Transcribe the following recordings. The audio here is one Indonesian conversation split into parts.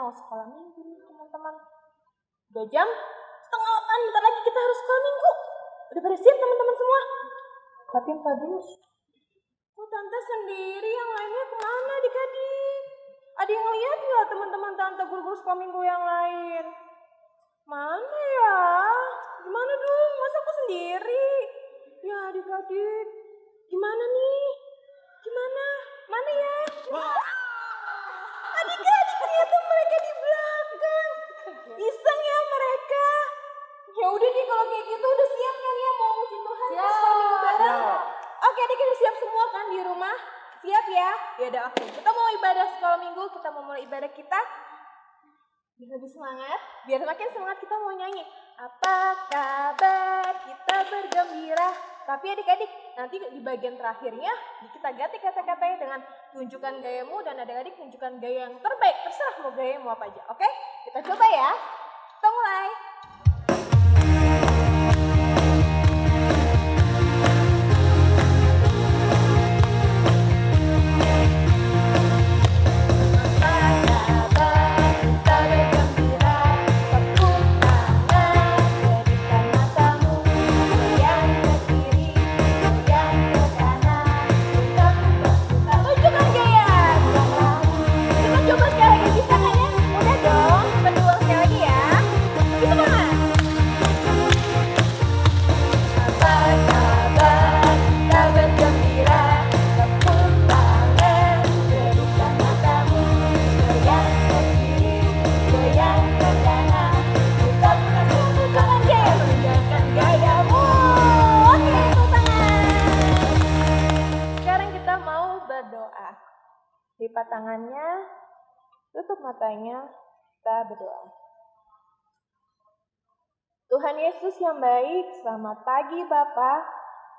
mau sekolah minggu nih teman-teman. Udah jam 7:30, bentar lagi kita harus sekolah minggu. Udah pada siap teman-teman semua? Tapi tadi kok tante sendiri, yang lainnya kemana adik-adik? Ada yang lihat nggak teman-teman tante guru-guru sekolah minggu yang lain? Mana ya? Gimana dong? Masa aku sendiri? Ya adik-adik, gimana nih? Gimana? Mana ya? Adik-adik ternyata mereka di belakang. Iseng ya mereka. Ya udah deh kalau kayak gitu udah siap kan ya mau muji Tuhan di sekolah minggu bareng? Oke adik udah siap semua kan di rumah? Siap ya? Ya udah oke. Kita mau ibadah sekolah minggu, kita mau mulai ibadah kita. Biar lebih semangat, biar makin semangat kita mau nyanyi. Apa kabar? Kita bergembira. Tapi adik-adik, nanti di bagian terakhirnya kita ganti kata-katanya dengan tunjukkan gayamu dan adik-adik tunjukkan gaya yang terbaik. Terserah mau gayamu apa aja, oke? Kita coba ya. Kita mulai. Lipat tangannya, tutup matanya, kita berdoa. Tuhan Yesus yang baik, selamat pagi Bapa.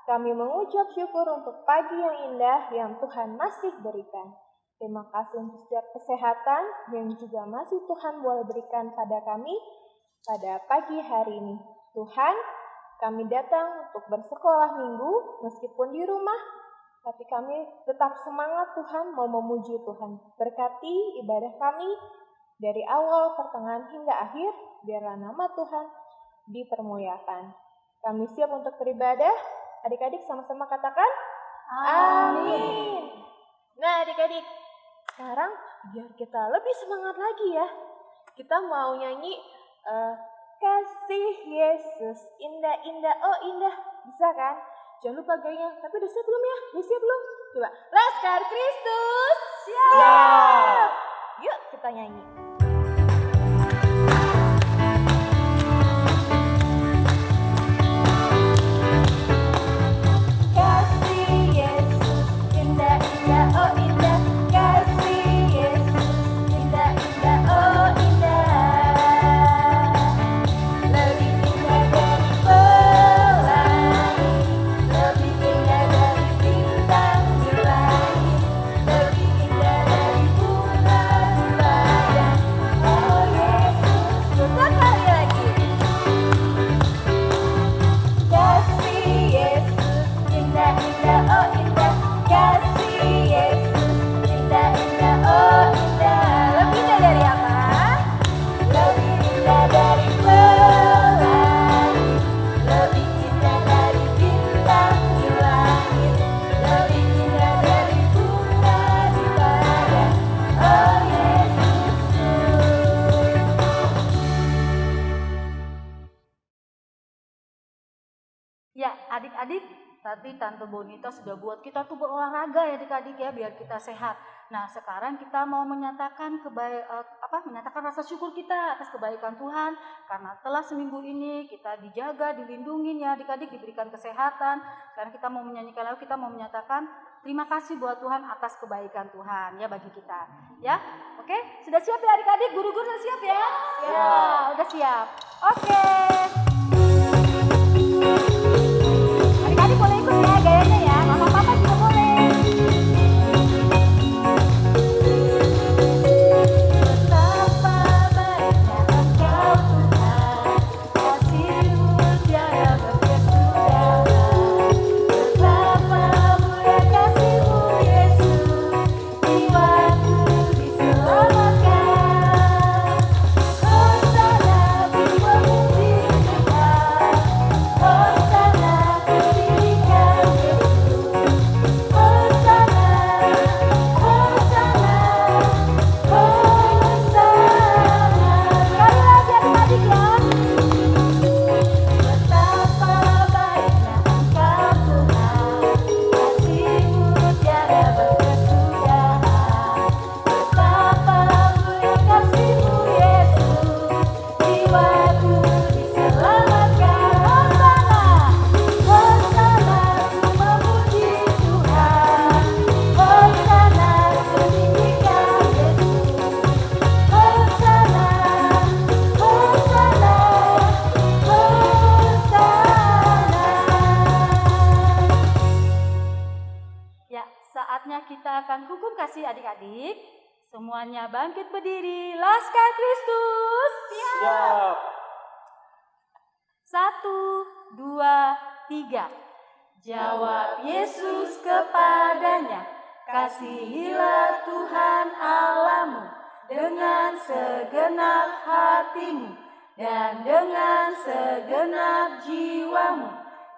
Kami mengucap syukur untuk pagi yang indah yang Tuhan masih berikan. Terima kasih untuk setiap kesehatan yang juga masih Tuhan boleh berikan pada kami pada pagi hari ini. Tuhan, kami datang untuk bersekolah minggu meskipun di rumah. Tapi kami tetap semangat Tuhan mau memuji Tuhan. Berkati ibadah kami dari awal, pertengahan hingga akhir. Biarlah nama Tuhan dipermuliakan. Kami siap untuk beribadah. Adik-adik sama-sama katakan amin. Nah adik-adik, sekarang biar kita lebih semangat lagi ya. Kita mau nyanyi Kasih Yesus indah-indah, oh indah. Bisa kan? Jangan lupa gayanya, tapi udah siap belum ya? Udah siap belum? Coba, Laskar Kristus siap! Yuk kita nyanyi. Kasih Yesus indah-indah, oh indah. Kasih Yesus indah-indah, oh indah. Lebih indah dari pelangi, lebih indah dari bintang di langit, lebih indah dari bunga di ladang. Oh Yesus, sekali lagi. Kasih Yesus indah-indah, oh indah. Kasih Yesus indah-indah, oh indah. Lebih indah dari apa? Lebih indah dari pelangi, lebih indah dari bintang di langit, lebih indah dari bunga di ladang. Oh Yesusku. Ya, adik-adik, tadi Tante Bonita sudah buat kita tuh berolahraga ya adik-adik ya, biar kita sehat. Nah, sekarang kita mau menyatakan menyatakan rasa syukur kita atas kebaikan Tuhan karena telah seminggu ini kita dijaga, dilindungi ya adik-adik, diberikan kesehatan. Sekarang kita mau menyanyikan lagu, kita mau menyatakan terima kasih buat Tuhan atas kebaikan Tuhan ya bagi kita. Ya, oke? Sudah siap ya adik-adik? Guru-guru sudah siap ya? Ya, udah siap. Oke. Adik-adik boleh ikut ya gayanya ya, mama-papa juga boleh. Betapa baiknya Engkau Tuhan, kasih-Mu tiada berkesudahan. Betapa mulia kasih-Mu Yesus, jiwaku diselamatkan. akan hukum kasih adik-adik. Semuanya bangkit berdiri. Laskar Kristus. Siap. 1, 2, 3. Jawab Yesus kepadanya, kasihilah Tuhan Allahmu dengan segenap hatimu dan dengan segenap jiwamu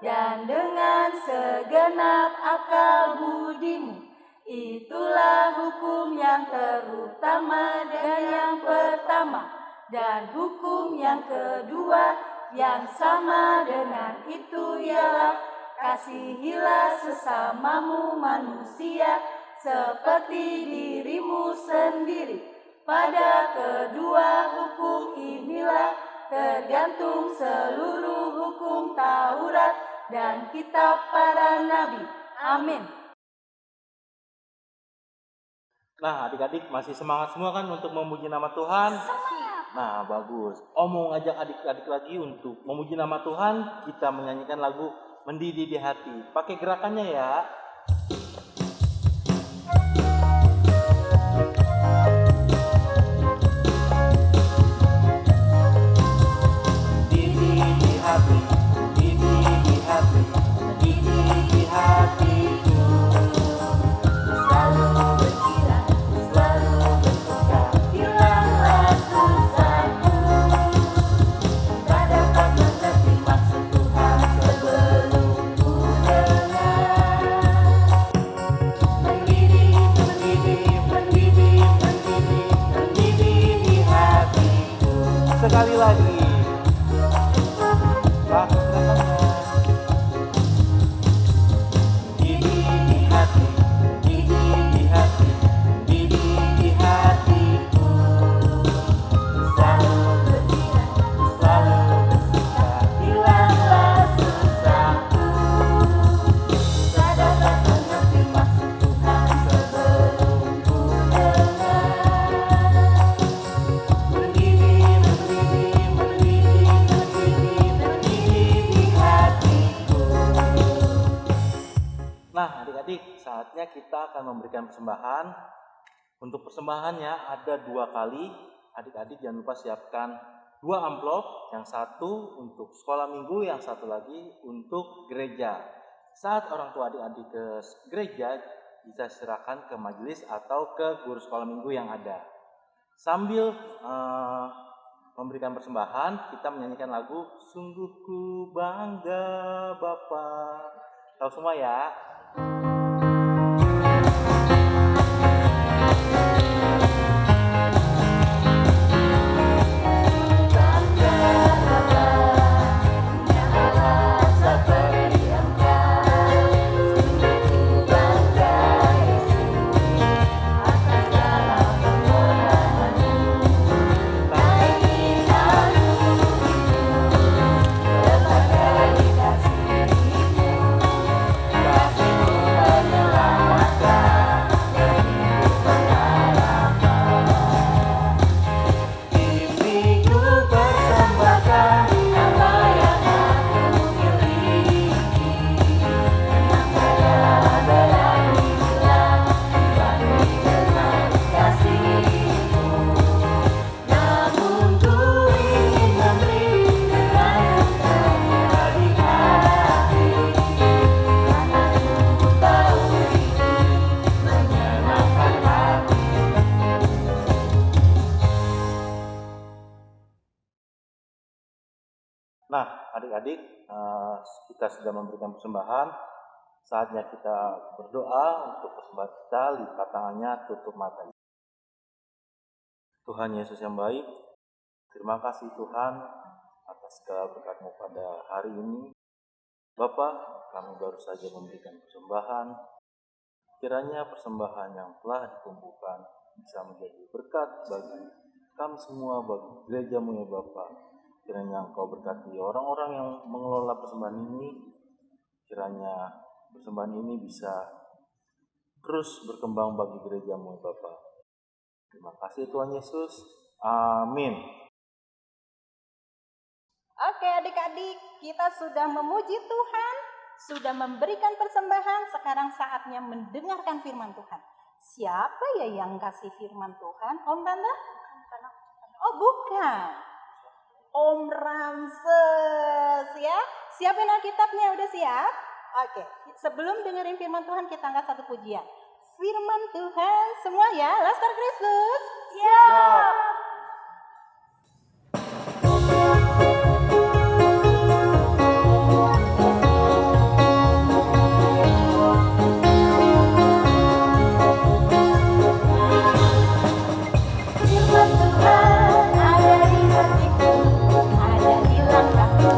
dan dengan segenap akal budimu. Itulah hukum yang terutama dan yang pertama, dan hukum yang kedua yang sama dengan itu ialah kasihilah sesamamu manusia seperti dirimu sendiri. Pada kedua hukum inilah tergantung seluruh hukum Taurat dan kitab para nabi. Amin. Nah, adik-adik masih semangat semua kan untuk memuji nama Tuhan? Nah, bagus. Om mau ngajak adik-adik lagi untuk memuji nama Tuhan. Kita menyanyikan lagu Mendidih di Hati. Pakai gerakannya ya. Mendidih di hati, mendidih di hati, mendidih di hatiku. Selalu berkira, selalu bersuka, hilanglah susahku. Tak dapat mengerti maksud Tuhan sebelum ku dengar. Mendidih, mendidih, mendidih, mendidih, mendidih di hatiku. Sekali lagi. Pakai gerakannya. Mendidih di hati, mendidih di hati, mendidih di hatiku. Selalu bergembira, selalu bersuka, hilanglah susahku. Tak dapat mengerti maksud Tuhan sebelum ku dengar. Mendidih, mendidih, mendidih, mendidih, mendidih di hatiku. Nah, adik-adik, saatnya kita akan memberikan persembahan. Untuk persembahannya ada 2 kali. Adik-adik jangan lupa siapkan 2 amplop. Yang satu untuk sekolah minggu, yang satu lagi untuk gereja. Saat orang tua adik-adik ke gereja, bisa serahkan ke majelis atau ke guru sekolah minggu yang ada. Sambil memberikan persembahan, kita menyanyikan lagu Sungguh Ku Bangga Bapa. Tahu semua ya? Nah, adik-adik, kita sudah memberikan persembahan. Saatnya kita berdoa untuk persembahan kita. Lipat tangannya, tutup mata. Tuhan Yesus yang baik, terima kasih Tuhan atas segala berkat-Mu pada hari ini. Bapa, kami baru saja memberikan persembahan. Kiranya persembahan yang telah dikumpulkan bisa menjadi berkat bagi kami semua, bagi gereja-Mu ya Bapa. Kiranya Engkau berkati orang-orang yang mengelola persembahan ini. Kiranya persembahan ini bisa terus berkembang bagi gereja-Mu ya Bapa. Terima kasih Tuhan Yesus. Amin. Oke adik-adik, kita sudah memuji Tuhan, sudah memberikan persembahan, sekarang saatnya mendengarkan firman Tuhan. Siapa ya yang kasih firman Tuhan? Om Tante? Oh bukan. Om Ramses ya. Siapin Alkitabnya, udah siap? Oke, sebelum dengerin firman Tuhan kita angkat satu pujian. Firman Tuhan semua ya, Laskar Kristus. Siap. Firman Tuhan ada di hatiku, ada di langkahku,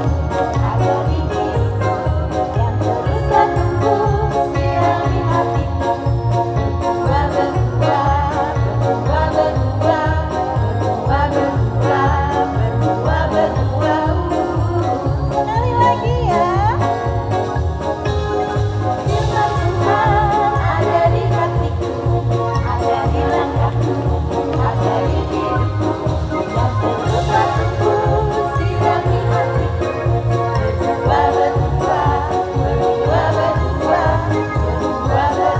ada di diriku, yang terus aku sirami hatiku. Berdua, berdua, berdua, berdua, berdua, berdua, berdua, berdua. Sekali lagi ya. Firman Tuhan ada di hatiku, ada di langkahku, ada di diriku, yang terus aku sirami hatiku. Berdua, berdua, berdua, berdua, berdua,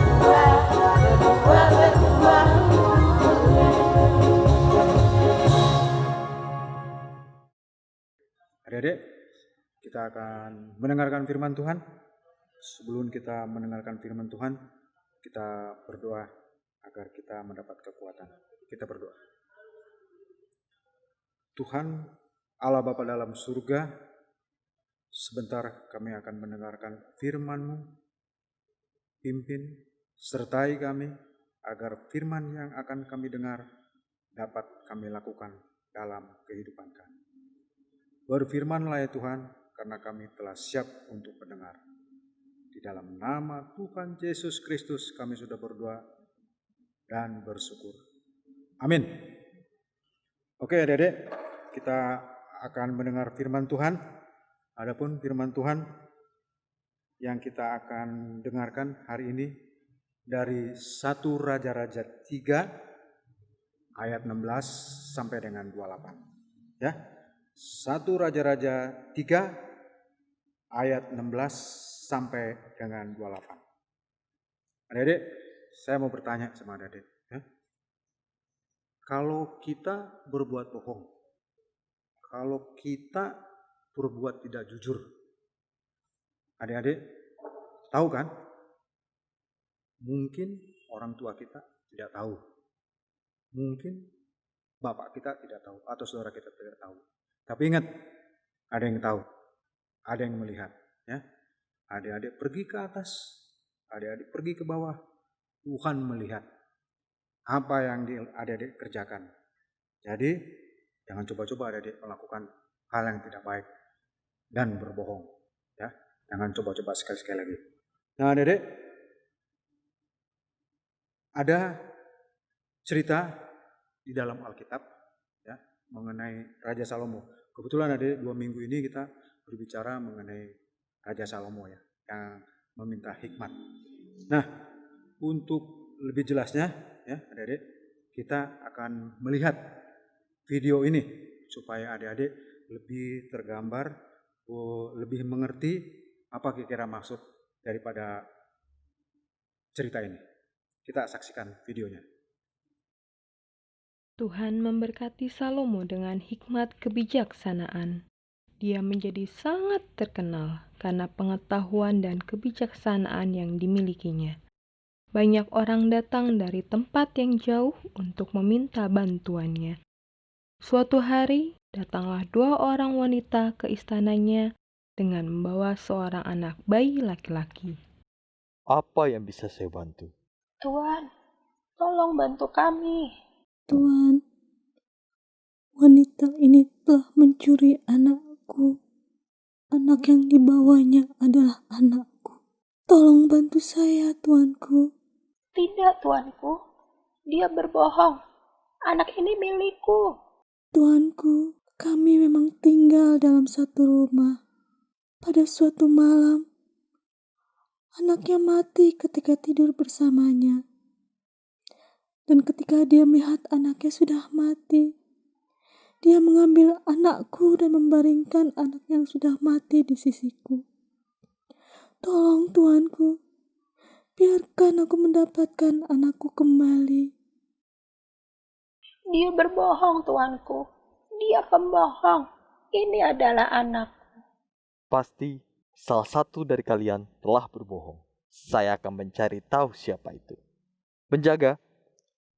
berdua, berdua, berdua. Adik-adik, kita akan mendengarkan firman Tuhan. Sebelum kita mendengarkan firman Tuhan, kita berdoa agar kita mendapat kekuatan. Kita berdoa. Tuhan, Allah Bapa dalam surga, sebentar kami akan mendengarkan firman-Mu. Pimpin, sertai kami, agar firman yang akan kami dengar dapat kami lakukan dalam kehidupan kami. Berfirmanlah ya Tuhan, karena kami telah siap untuk mendengar. Di dalam nama Tuhan Yesus Kristus kami sudah berdoa dan bersyukur. Amin. Oke adik-adik, kita akan mendengar firman Tuhan. Adapun firman Tuhan yang kita akan dengarkan hari ini dari 1 Raja-Raja 3 ayat 16 sampai dengan 28. Ya. 1 Raja-Raja 3 ayat 16 sampai dengan 28. Adik-adik, saya mau bertanya sama adik-adik. Ya. Kalau kita berbuat bohong, kalau kita berbuat tidak jujur, adik-adik tahu kan? Mungkin orang tua kita tidak tahu. Mungkin bapak kita tidak tahu atau saudara kita tidak tahu. Tapi ingat, ada yang tahu, ada yang melihat. Ya, adik-adik pergi ke atas, adik-adik pergi ke bawah. Tuhan melihat apa yang adik-adik kerjakan. Jadi jangan coba-coba adik-adik melakukan hal yang tidak baik dan berbohong. Ya, jangan coba-coba sekali-sekali lagi. Nah adik-adik, ada cerita di dalam Alkitab ya mengenai Raja Salomo. Kebetulan ada 2 minggu ini kita berbicara mengenai Raja Salomo ya, yang meminta hikmat. Nah, untuk lebih jelasnya ya adik-adik, kita akan melihat video ini supaya adik-adik lebih tergambar, lebih mengerti apa kira-kira maksud daripada cerita ini. Kita saksikan videonya. Tuhan memberkati Salomo dengan hikmat kebijaksanaan. Dia menjadi sangat terkenal karena pengetahuan dan kebijaksanaan yang dimilikinya. Banyak orang datang dari tempat yang jauh untuk meminta bantuannya. Suatu hari, datanglah 2 orang wanita ke istananya dengan membawa seorang anak bayi laki-laki. Apa yang bisa saya bantu? Tuan, tolong bantu kami. Tuan, wanita ini telah mencuri anakku. Anak yang dibawanya adalah anakku. Tolong bantu saya, tuanku. Tidak, tuanku. Dia berbohong. Anak ini milikku. Tuanku, kami memang tinggal dalam satu rumah. Pada suatu malam, anaknya mati ketika tidur bersamanya. Dan ketika dia melihat anaknya sudah mati, dia mengambil anakku dan membaringkan anak yang sudah mati di sisiku. Tolong tuanku, Biarkan aku mendapatkan anakku kembali. Dia berbohong, tuanku. Dia pembohong. Ini adalah anak. Pasti salah satu dari kalian telah berbohong. Saya akan mencari tahu siapa itu. Penjaga,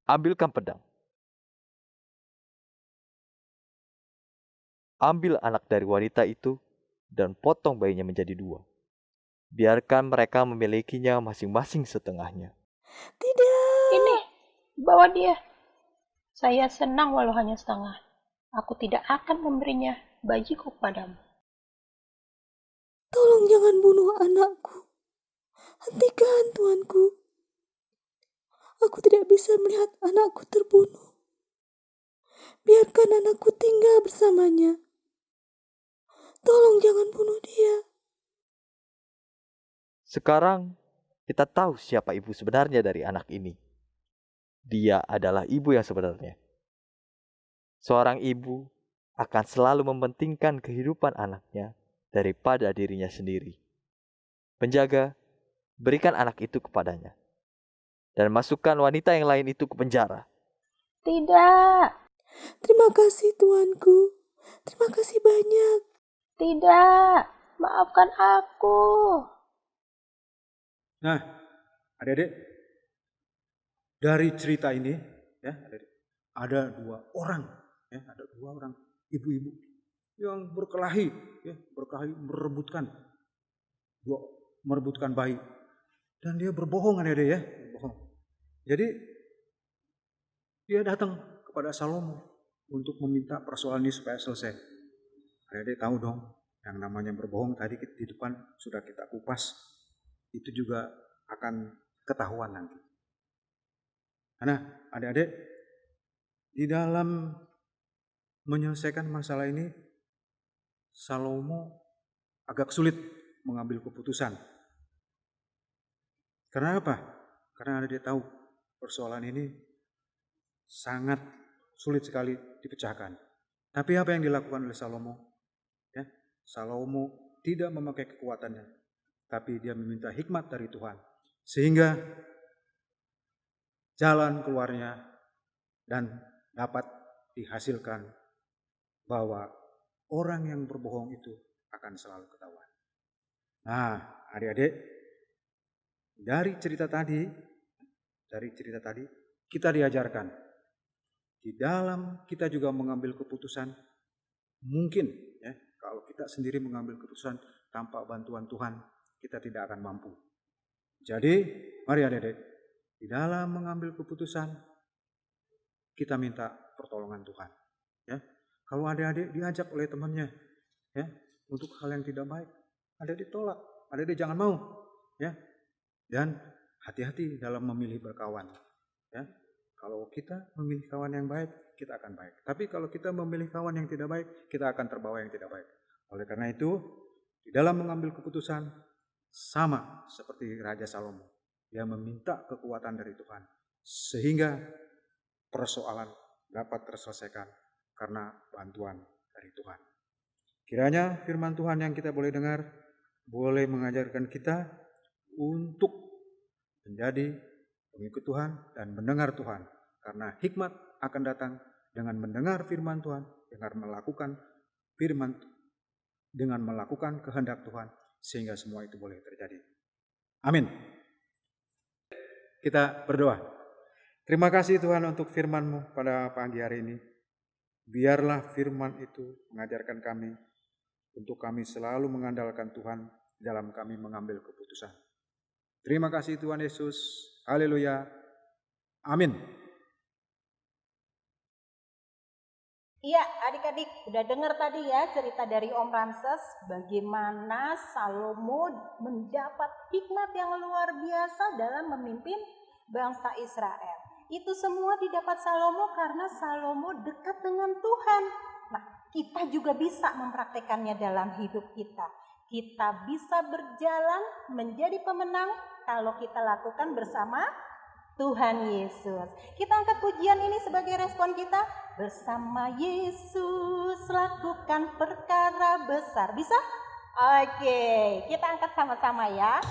ambilkan pedang. Ambil anak dari wanita itu dan potong bayinya menjadi 2. Biarkan mereka memilikinya masing-masing setengahnya. Tidak. Ini, bawa dia. Saya senang walau hanya setengah. Aku tidak akan memberinya bajiku padamu. Tolong jangan bunuh anakku. Hentikan, tuanku. Aku tidak bisa melihat anakku terbunuh. Biarkan anakku tinggal bersamanya. Tolong jangan bunuh dia. Sekarang kita tahu siapa ibu sebenarnya dari anak ini. Dia adalah ibu yang sebenarnya. Seorang ibu akan selalu mementingkan kehidupan anaknya daripada dirinya sendiri. Penjaga, berikan anak itu kepadanya. Dan masukkan wanita yang lain itu ke penjara. Tidak. Terima kasih, tuanku. Terima kasih banyak. Tidak. Maafkan aku. Nah, adik-adik, dari cerita ini ya, ada 2 orang, ya, ada 2 orang ibu-ibu yang berkelahi, ya, merebutkan bayi, dan dia berbohong, adik-adik ya, berbohong. Jadi dia datang kepada Salomo untuk meminta persoalan ini supaya selesai. Adik-adik tahu dong, yang namanya berbohong tadi di depan sudah kita kupas. Itu juga akan ketahuan nanti. Nah, adik-adik, di dalam menyelesaikan masalah ini, Salomo agak sulit mengambil keputusan. Karena apa? Karena adik-adik tahu persoalan ini sangat sulit sekali dipecahkan. Tapi apa yang dilakukan oleh Salomo? Ya, Salomo tidak memakai kekuatannya. Tapi dia meminta hikmat dari Tuhan. Sehingga jalan keluarnya dan dapat dihasilkan bahwa orang yang berbohong itu akan selalu ketahuan. Nah, adik-adik, dari cerita tadi kita diajarkan di dalam kita juga mengambil keputusan. Mungkin ya, kalau kita sendiri mengambil keputusan tanpa bantuan Tuhan, kita tidak akan mampu. Jadi, mari adik-adik, di dalam mengambil keputusan, kita minta pertolongan Tuhan. Ya, kalau adik-adik diajak oleh temannya, ya, untuk hal yang tidak baik, adik-adik tolak, adik-adik jangan mau, ya. Dan hati-hati dalam memilih berkawan. Ya, kalau kita memilih kawan yang baik, kita akan baik. Tapi kalau kita memilih kawan yang tidak baik, kita akan terbawa yang tidak baik. Oleh karena itu, di dalam mengambil keputusan, sama seperti Raja Salomo, dia meminta kekuatan dari Tuhan sehingga persoalan dapat terselesaikan karena bantuan dari Tuhan. Kiranya firman Tuhan yang kita boleh dengar boleh mengajarkan kita untuk menjadi pengikut Tuhan dan mendengar Tuhan, karena hikmat akan datang dengan mendengar firman Tuhan, dengan melakukan kehendak Tuhan, sehingga semua itu boleh terjadi. Amin. Kita berdoa. Terima kasih Tuhan untuk firman-Mu pada pagi hari ini. Biarlah firman itu mengajarkan kami untuk kami selalu mengandalkan Tuhan dalam kami mengambil keputusan. Terima kasih Tuhan Yesus. Haleluya. Amin. Iya, adik-adik udah dengar tadi ya cerita dari Om Ramses bagaimana Salomo mendapat hikmat yang luar biasa dalam memimpin bangsa Israel. Itu semua didapat Salomo karena Salomo dekat dengan Tuhan. Nah, kita juga bisa mempraktekannya dalam hidup kita. Kita bisa berjalan menjadi pemenang kalau kita lakukan bersama Tuhan Yesus. Kita angkat pujian ini sebagai respon kita. Bersama Yesus lakukan perkara besar. Bisa? Oke, kita angkat sama-sama ya.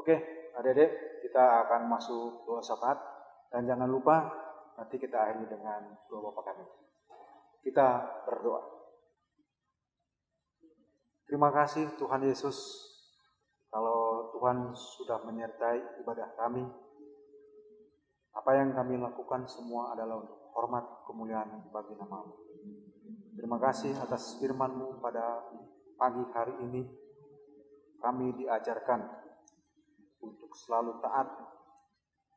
Oke, adik-adik, kita akan masuk doa syafaat. Dan jangan lupa, nanti kita akhiri dengan doa Bapa kami. Kita berdoa. Terima kasih Tuhan Yesus, kalau Tuhan sudah menyertai ibadah kami. Apa yang kami lakukan semua adalah untuk hormat kemuliaan bagi nama-Mu. Terima kasih atas firman-Mu pada pagi hari ini. Kami diajarkan untuk selalu taat,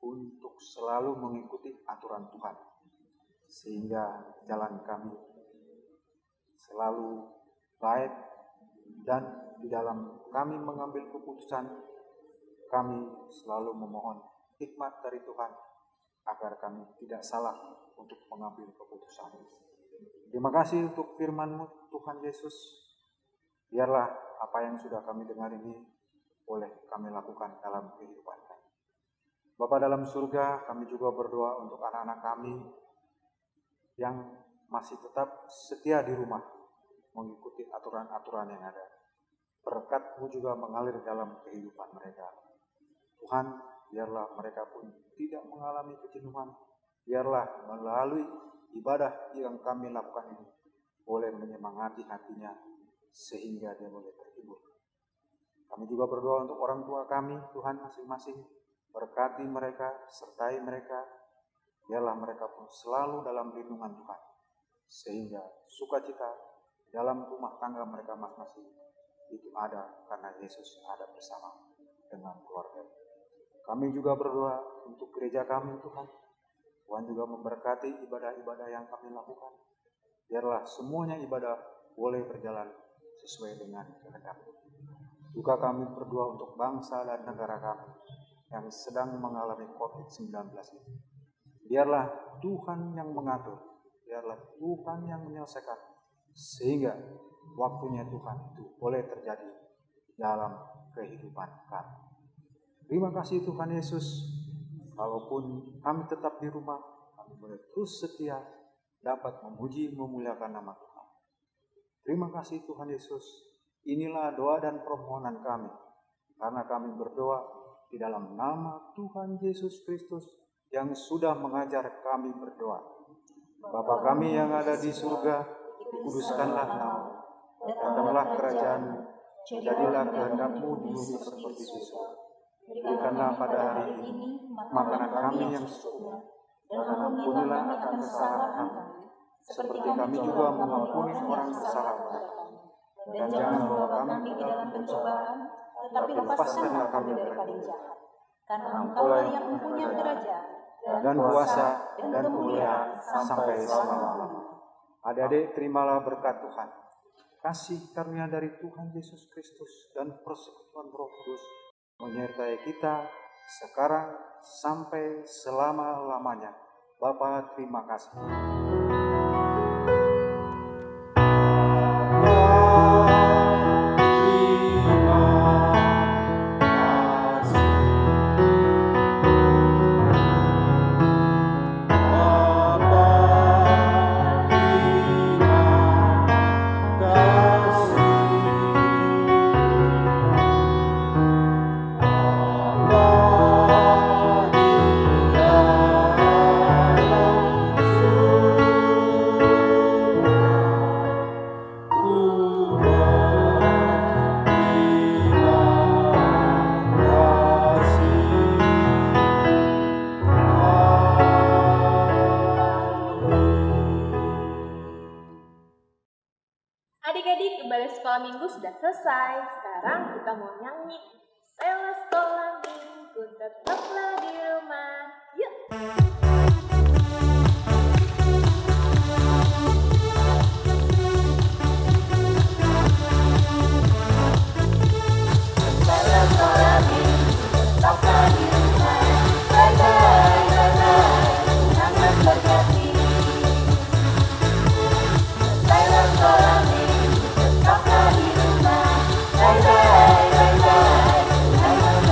untuk selalu mengikuti aturan Tuhan, sehingga jalan kami selalu baik, dan di dalam kami mengambil keputusan, kami selalu memohon hikmat dari Tuhan agar kami tidak salah untuk mengambil keputusan. Terima kasih untuk firman-Mu Tuhan Yesus. Biarlah apa yang sudah kami dengar ini boleh kami lakukan dalam kehidupan kami. Bapa dalam surga, kami juga berdoa untuk anak-anak kami yang masih tetap setia di rumah mengikuti aturan-aturan yang ada. Berkat-Mu juga mengalir dalam kehidupan mereka. Tuhan, biarlah mereka pun tidak mengalami kejenuhan. Biarlah melalui ibadah yang kami lakukan ini boleh menyemangati hatinya sehingga dia boleh terhibur. Kami juga berdoa untuk orang tua kami, Tuhan, masing-masing. Berkati mereka, sertai mereka. Biarlah mereka pun selalu dalam lindungan Tuhan, sehingga sukacita dalam rumah tangga mereka masing-masing itu ada karena Yesus ada bersama dengan keluarga. Kami juga berdoa untuk gereja kami, Tuhan. Tuhan juga memberkati ibadah-ibadah yang kami lakukan. Biarlah semuanya ibadah boleh berjalan sesuai dengan kehendak. Juga kami berdoa untuk bangsa dan negara kami yang sedang mengalami COVID-19 ini. Biarlah Tuhan yang mengatur, biarlah Tuhan yang menyelesaikan, sehingga waktunya Tuhan itu boleh terjadi dalam kehidupan kami. Terima kasih Tuhan Yesus, walaupun kami tetap di rumah, kami boleh terus setia dapat memuji memuliakan nama Tuhan. Terima kasih Tuhan Yesus. Inilah doa dan permohonan kami, karena kami berdoa di dalam nama Tuhan Yesus Kristus yang sudah mengajar kami berdoa. Bapa kami yang ada di surga, dikuduskanlah nama-Mu. Datanglah kerajaan-Mu, jadilah kehendak-Mu di bumi seperti di surga. Berikanlah pada hari ini makanan kami yang secukupnya, dan ampunilah akan kesalahan kami, seperti kami juga mengampuni orang bersalah kepada kami. Dan jangan bawa kami ke dalam pencobaan, tetapi lepaskanlah kami daripada jahat. Karena Engkau-lah yang mempunyai kerajaan, dan kuasa, dan kemuliaan sampai selama-lamanya. Adik-adik, terimalah berkat Tuhan. Kasih karunia dari Tuhan Yesus Kristus dan persekutuan Roh Kudus menyertai kita sekarang sampai selama-lamanya. Bapa, terima kasih. Adik-adik, ibadah sekolah minggu sudah selesai. Sekarang kita mau nyanyi. Setelah sekolah minggu tetaplah di rumah. Yuk! Setelah sekolah minggu tetaplah di rumah. Bye-bye, bye-bye, Tuhan memberkati. Setelah sekolah minggu tetaplah di rumah. Bye-bye, bye-bye, Tuhan memberkati.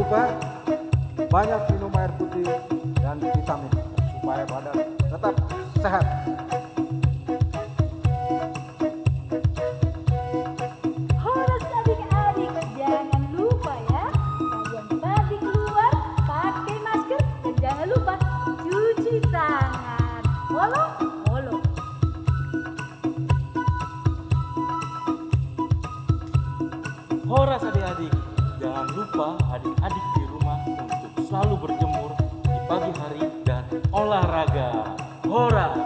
juga banyak minum air putih dan vitamin supaya badan tetap sehat. Horas adik-adik, jangan lupa ya, kalian tadi keluar pakai masker dan jangan lupa cuci tangan. Holo, holo. Horas adik-adik, jangan lupa adik-adik di rumah untuk selalu berjemur di pagi hari dan olahraga. Horas!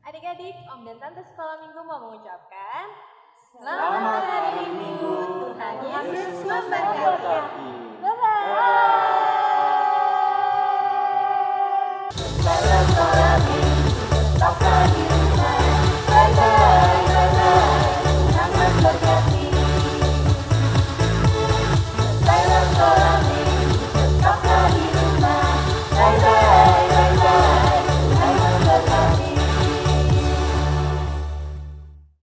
Adik-adik, Om dan Tante Sekolah Minggu mau mengucapkan Selamat hari Minggu, Tuhan Yesus memberkati. Bye-bye.